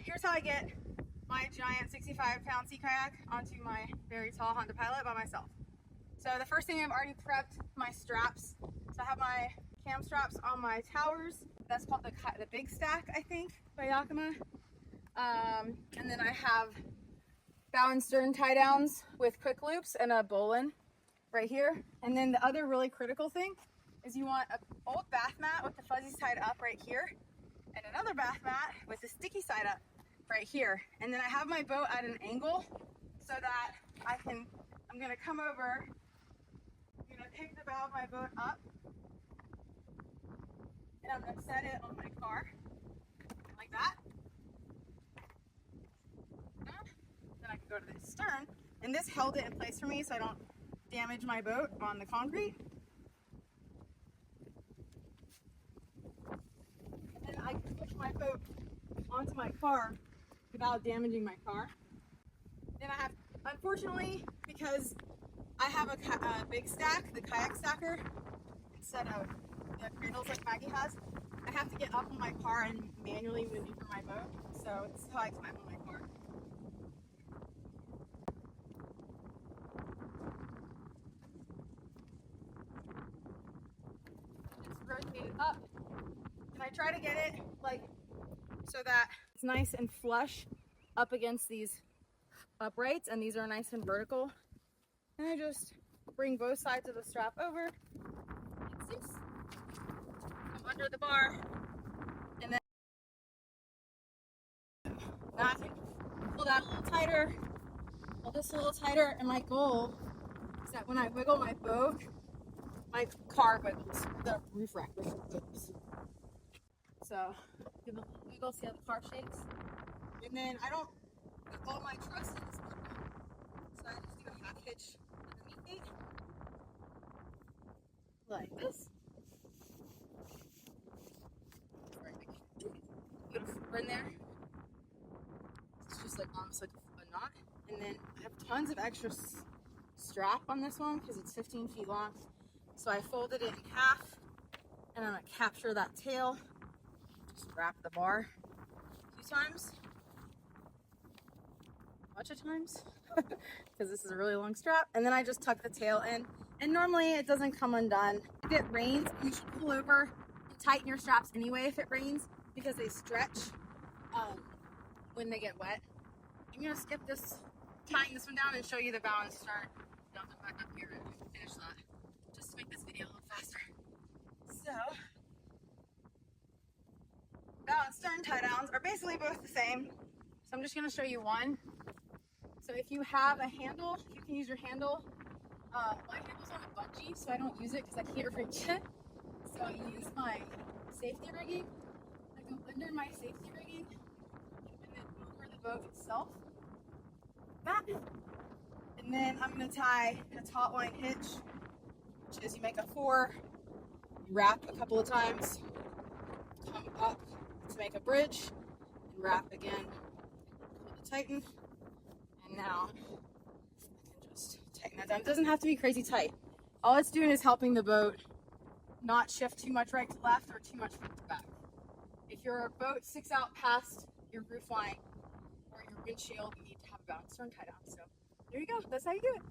here's how I get my giant 65-pound sea kayak onto my very tall Honda Pilot by myself. So the first thing, I've already prepped my straps. So I have my cam straps on my towers. That's called the big stack, I think, by Yakima. And then I have bow and stern tie downs with quick loops and a bowline right here. And then the other really critical thing is you want an old bath mat with the fuzzies tied up right here, and another bath mat with the sticky side up right here. And then I have my boat at an angle so that I'm gonna come over, I'm gonna pick the bow of my boat up, and I'm gonna set it on my car, like that. Then I can go to the stern, and this held it in place for me so I don't damage my boat on the concrete. And then I can push my boat onto my car without damaging my car. Then I have, unfortunately, because I have a big stack, the kayak stacker, instead of the cradles like Maggie has, I have to get up on my car and manually maneuver my boat. So this is how I climb on my car. Just rotate it up, and I try to get it like so that it's nice and flush up against these uprights, and these are nice and vertical. And I just bring both sides of the strap over, and come under the bar, and then now I can pull that a little tighter, pull this a little tighter, and my goal is that when I wiggle my boat, my car wiggles, the roof rack wiggles. So give it a little wiggle, see how the car shakes. And then I don't put all my trust in this boat, so I just do a half hitch underneath me, like this. Put a flipper in there. It's just like almost like a knot. And then I have tons of extra strap on this one because it's 15 feet long. So I folded it in half, and I'm gonna capture that tail. Just wrap the bar a few times. A bunch of times. Because this is a really long strap. And then I just tuck the tail in. And normally it doesn't come undone. If it rains, you should pull over and tighten your straps anyway if it rains, because they stretch when they get wet. I'm gonna skip this, tying this one down, and show you the bow and stern. I'll come back up here and finish that, just to make this video a little faster. So, bow and stern tie downs are basically both the same. So I'm just gonna show you one. So if you have a handle, you can use your handle. My handle's on a bungee, so I don't use it because I can't reach it. So I use my safety rigging. I go under my safety rigging and then over the boat itself. That. And then I'm going to tie a taut line hitch, which is you make a 4, you wrap a couple of times, come up to make a bridge, and wrap again, pull to tighten. And now I can just tighten that down. It doesn't have to be crazy tight. All it's doing is helping the boat not shift too much right to left or too much front to back. If your boat sticks out past your roof line or your windshield, you need to have a bow and stern tie down. So there you go. That's how you do it.